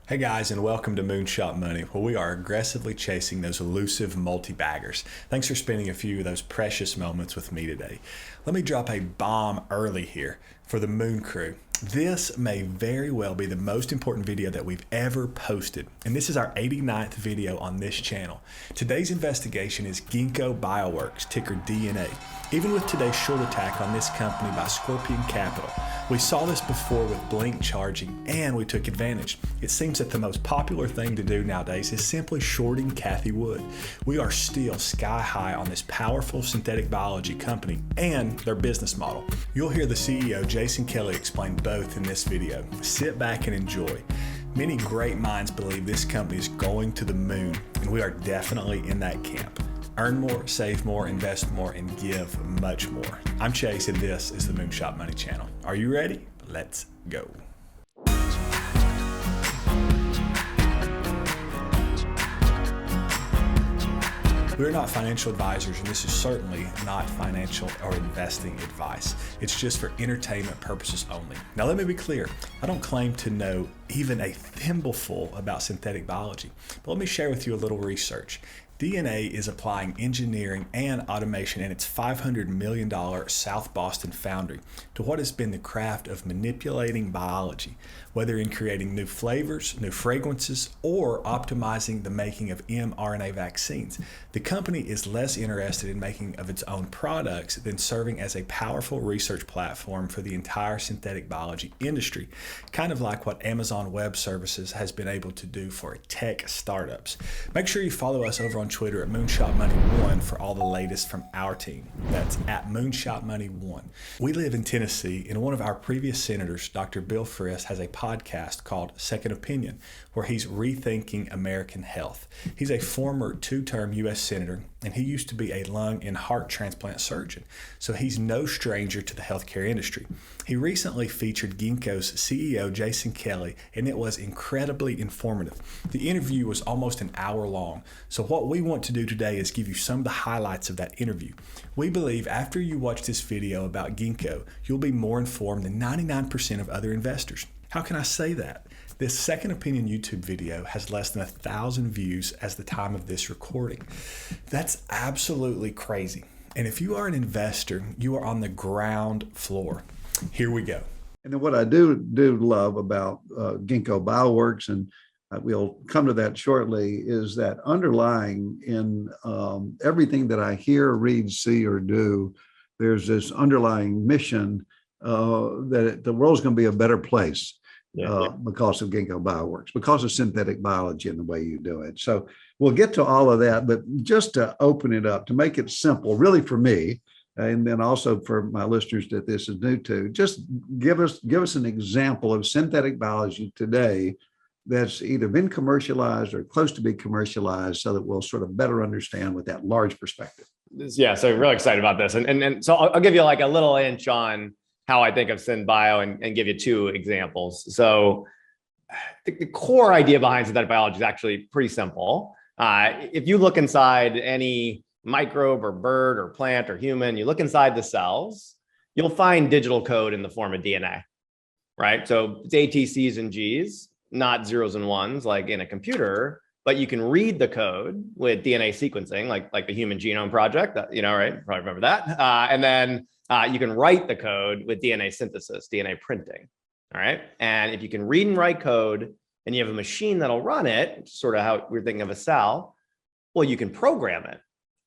Hey guys, and welcome to MoonShot Money, where we are aggressively chasing those elusive multi-baggers. Thanks for spending a few of those precious moments with me today. Let me drop a bomb early here for the Moon Crew. This may very well be the most important video that we've ever posted, and this is our 89th video on this channel. Today's investigation is Ginkgo Bioworks, ticker DNA. Even with today's short attack on this company by Scorpion Capital, we saw this before with Blink charging, and we took advantage. It seems that the most popular thing to do nowadays is simply shorting Cathie Wood. We are still sky high on this powerful synthetic biology company and their business model. You'll hear the CEO, Jason Kelly, explain both in this video. Sit back and enjoy. Many great minds believe this company is going to the moon, and we are definitely in that camp. Earn more, save more, invest more, and give much more. I'm Chase, and this is the MoonShot Money channel. Are you ready? Let's go. We're not financial advisors, and this is certainly not financial or investing advice. It's just for entertainment purposes only. Now, let me be clear. I don't claim to know even a thimbleful about synthetic biology, but let me share with you a little research. DNA is applying engineering and automation in its $500 million South Boston foundry to what has been the craft of manipulating biology, whether in creating new flavors, new fragrances, or optimizing the making of mRNA vaccines. The company is less interested in making of its own products than serving as a powerful research platform for the entire synthetic biology industry, kind of like what Amazon Web Services has been able to do for tech startups. Make sure you follow us over on Twitter at MoonShot Money 1 for all the latest from our team. That's at MoonShot Money 1. We live in Tennessee, and one of our previous senators, Dr. Bill Frist, has a podcast called Second Opinion, where he's rethinking American health. He's a former two-term U.S. senator, and he used to be a lung and heart transplant surgeon, so he's no stranger to the healthcare industry. He recently featured Ginkgo's CEO, Jason Kelly, and it was incredibly informative. The interview was almost an hour long, so what we want to do today is give you some of the highlights of that interview. We believe after you watch this video about Ginkgo, you'll be more informed than 99% of other investors. How can I say that? This Second Opinion YouTube video has less than 1,000 views as the time of this recording. That's absolutely crazy. And if you are an investor, you are on the ground floor. Here we go. And then what I do love about Ginkgo Bioworks, and we'll come to that shortly, is that underlying in everything that I hear, read, see, or do, there's this underlying mission that the world's going to be a better place. Because of Ginkgo Bioworks, because of synthetic biology and the way you do it. So we'll get to all of that, but just to open it up, to make it simple, really for me, and then also for my listeners that this is new to, just give us an example of synthetic biology today that's either been commercialized or close to be commercialized, so that we'll sort of better understand with that large perspective. Yeah, so really excited about this. And so I'll give you like a little inch on how I think of Syn Bio and give you two examples. So the core idea behind synthetic biology is actually pretty simple. If you look inside any microbe or bird or plant or human, you look inside the cells, you'll find digital code in the form of DNA, right? So it's A, T, C's, and G's, not zeros and ones like in a computer, but you can read the code with DNA sequencing, like the Human Genome Project, that, right? Probably remember that. And then you can write the code with DNA synthesis, DNA printing, all right? And if you can read and write code and you have a machine that'll run it, sort of how we're thinking of a cell, well, you can program it.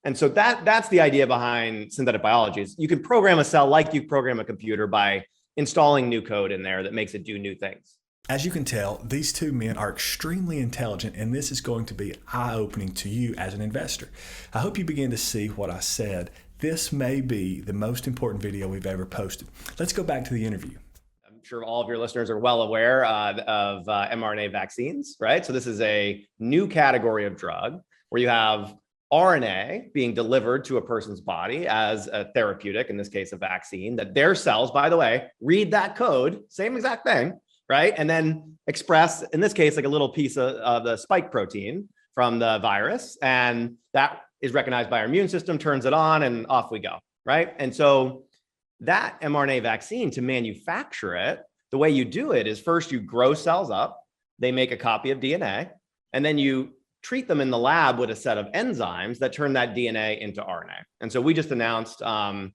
And so that's the idea behind synthetic biology. Is you can program a cell like you program a computer by installing new code in there that makes it do new things. As you can tell, these two men are extremely intelligent, and this is going to be eye-opening to you as an investor. I hope you begin to see what I said. This may be the most important video we've ever posted. Let's go back to the interview. I'm sure all of your listeners are well aware of mRNA vaccines, right? So this is a new category of drug where you have RNA being delivered to a person's body as a therapeutic, in this case, a vaccine, that their cells, by the way, read that code, same exact thing, right? And then express, in this case, like a little piece of the spike protein from the virus. And that is recognized by our immune system, turns it on, and off we go, right? And so that mRNA vaccine, to manufacture it, the way you do it is first you grow cells up, they make a copy of DNA, and then you treat them in the lab with a set of enzymes that turn that DNA into RNA. And so we just announced a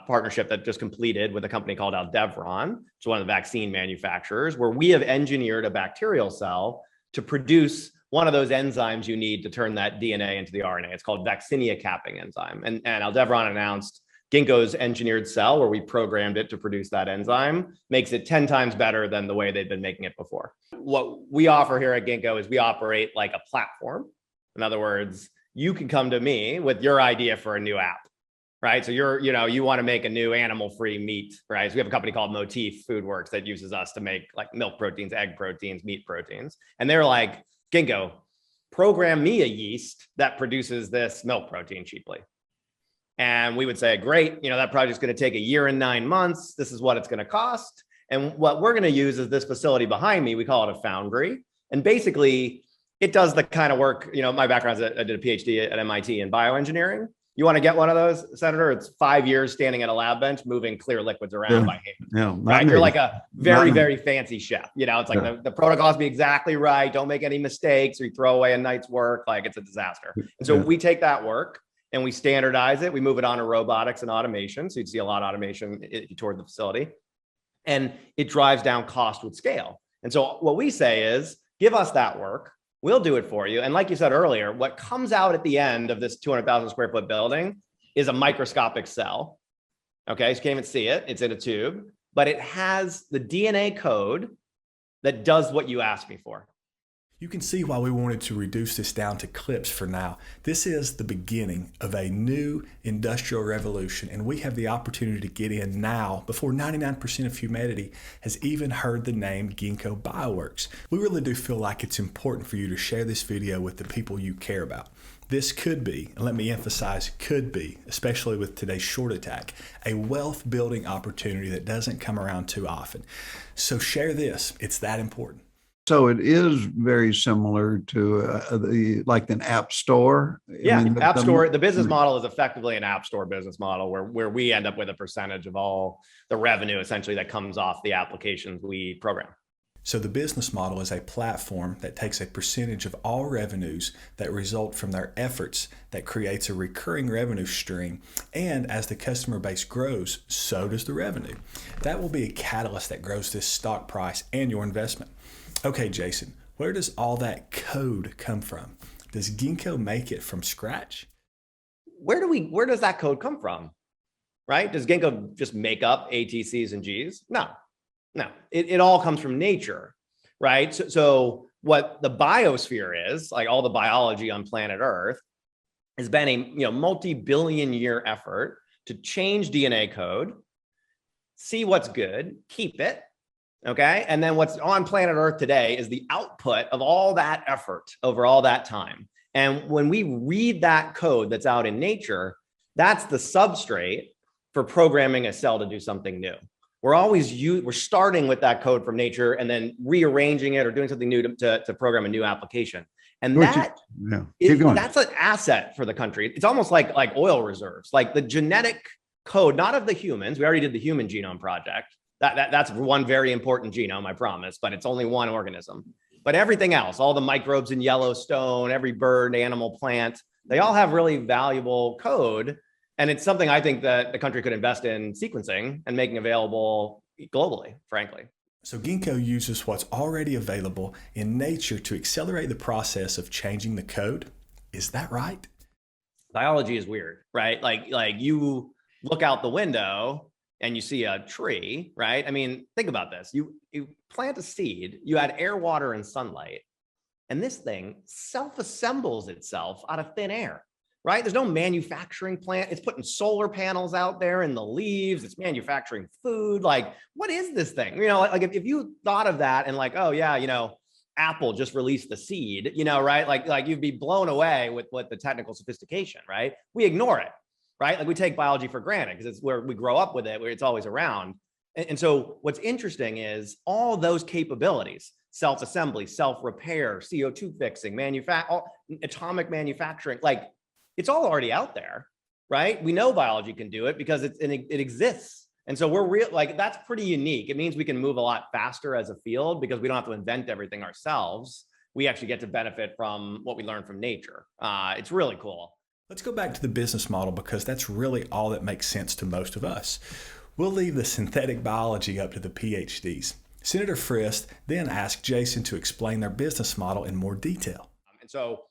partnership that just completed with a company called Aldevron, which is one of the vaccine manufacturers, where we have engineered a bacterial cell to produce one of those enzymes you need to turn that DNA into the RNA. It's called vaccinia capping enzyme. And Aldevron announced Ginkgo's engineered cell, where we programmed it to produce that enzyme, makes it 10 times better than the way they've been making it before. What we offer here at Ginkgo is we operate like a platform. In other words, you can come to me with your idea for a new app, right? So you want to make a new animal-free meat, right? So we have a company called Motif Foodworks that uses us to make like milk proteins, egg proteins, meat proteins. And they're like, Ginkgo, program me a yeast that produces this milk protein cheaply. And we would say, great, that project's going to take 1 year and 9 months. This is what it's going to cost. And what we're going to use is this facility behind me. We call it a foundry. And basically, it does the kind of work, my background is I did a PhD at MIT in bioengineering. You want to get one of those, Senator? It's 5 years standing at a lab bench, moving clear liquids around by hand. Yeah, right? You're like a very, very fancy chef. It's like the protocol has to be exactly right. Don't make any mistakes or you throw away a night's work. Like it's a disaster. And so we take that work and we standardize it. We move it on to robotics and automation. So you'd see a lot of automation toward the facility. And it drives down cost with scale. And so what we say is, give us that work. We'll do it for you. And like you said earlier, what comes out at the end of this 200,000 square foot building is a microscopic cell. Okay, so you can't even see it. It's in a tube, but it has the DNA code that does what you asked me for. You can see why we wanted to reduce this down to clips for now. This is the beginning of a new industrial revolution, and we have the opportunity to get in now before 99% of humanity has even heard the name Ginkgo Bioworks. We really do feel like it's important for you to share this video with the people you care about. This could be, and let me emphasize could be, especially with today's short attack, a wealth building opportunity that doesn't come around too often. So share this, it's that important. So it is very similar to an app store. Yeah, app store. The business model is effectively an app store business model where we end up with a percentage of all the revenue essentially that comes off the applications we program. So the business model is a platform that takes a percentage of all revenues that result from their efforts that creates a recurring revenue stream. And as the customer base grows, so does the revenue. That will be a catalyst that grows this stock price and your investment. Okay, Jason, where does all that code come from? Does Ginkgo make it from scratch? Where does that code come from? Right? Does Ginkgo just make up A, T, C's, and G's? No. It all comes from nature, right? So what the biosphere is, like all the biology on planet Earth, has been a multi-billion year effort to change DNA code, see what's good, keep it. Okay. And then what's on planet Earth today is the output of all that effort over all that time. And when we read that code that's out in nature, that's the substrate for programming a cell to do something new. We're starting with that code from nature and then rearranging it or doing something new to program a new application. And that's an asset for the country. It's almost like oil reserves, like the genetic code, not of the humans. We already did the Human Genome Project. That's one very important genome, I promise, but it's only one organism. But everything else, all the microbes in Yellowstone, every bird, animal, plant, they all have really valuable code. And it's something I think that the country could invest in sequencing and making available globally, frankly. So Ginkgo uses what's already available in nature to accelerate the process of changing the code. Is that right? Biology is weird, right? Like you look out the window and you see a tree, right? I mean, think about this. You plant a seed, you add air, water, and sunlight, and this thing self-assembles itself out of thin air, right? There's no manufacturing plant. It's putting solar panels out there in the leaves. It's manufacturing food. Like, what is this thing? Like if you thought of that and like, oh yeah, Apple just released the seed, right? Like you'd be blown away with what the technical sophistication, right? We ignore it. Right? Like we take biology for granted because it's where we grow up with it, where it's always around. And so what's interesting is all those capabilities, self-assembly, self-repair, CO2 fixing, atomic manufacturing, it's all already out there, right? We know biology can do it because it exists. And so that's pretty unique. It means we can move a lot faster as a field because we don't have to invent everything ourselves. We actually get to benefit from what we learn from nature. It's really cool. Let's go back to the business model because that's really all that makes sense to most of us. We'll leave the synthetic biology up to the PhDs. Senator Frist then asked Jason to explain their business model in more detail. And so,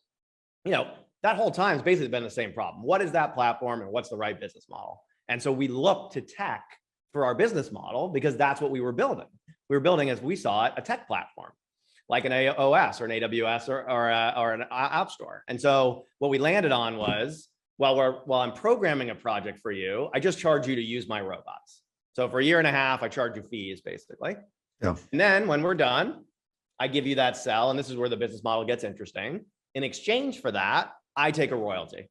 that whole time has basically been the same problem. What is that platform and what's the right business model? And so we looked to tech for our business model because that's what we were building. We were building, as we saw it, a tech platform, like an AOS or an AWS or an app store. And so what we landed on was, while I'm programming a project for you, I just charge you to use my robots. So for a year and a half, I charge you fees, basically. Yeah. And then when we're done, I give you that cell, and this is where the business model gets interesting. In exchange for that, I take a royalty.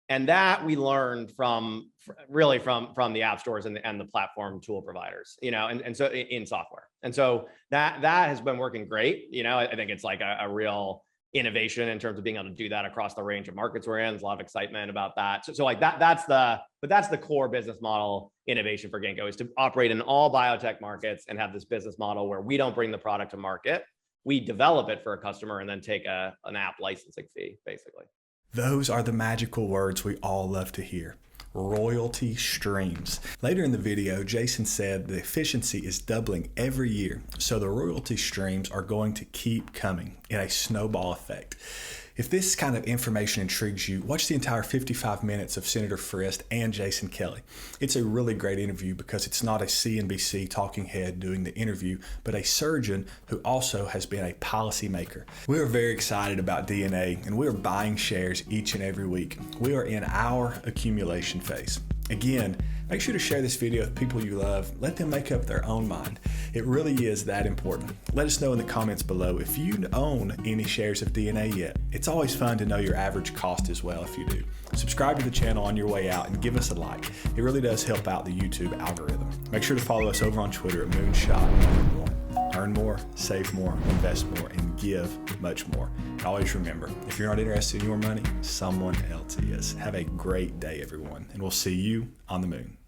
And that we learned from the app stores and the platform tool providers, and so in software. And so that has been working great. I think it's like a real innovation in terms of being able to do that across the range of markets we're in. There's a lot of excitement about that. So like that's the core business model innovation for Ginkgo, is to operate in all biotech markets and have this business model where we don't bring the product to market. We develop it for a customer and then take an app licensing fee, basically. Those are the magical words we all love to hear. Royalty streams. Later in the video, Jason said the efficiency is doubling every year, so the royalty streams are going to keep coming in a snowball effect. If this kind of information intrigues you, watch the entire 55 minutes of Senator Frist and Jason Kelly. It's a really great interview because it's not a CNBC talking head doing the interview, but a surgeon who also has been a policymaker. We are very excited about DNA, and we are buying shares each and every week. We are in our accumulation phase. Again, make sure to share this video with people you love. Let them make up their own mind. It really is that important. Let us know in the comments below if you own any shares of DNA yet. It's always fun to know your average cost as well if you do. Subscribe to the channel on your way out and give us a like. It really does help out the YouTube algorithm. Make sure to follow us over on Twitter at MoonShot. Earn more, save more, invest more, and give much more. And always remember, if you're not interested in your money, someone else is. Have a great day, everyone, and we'll see you on the moon.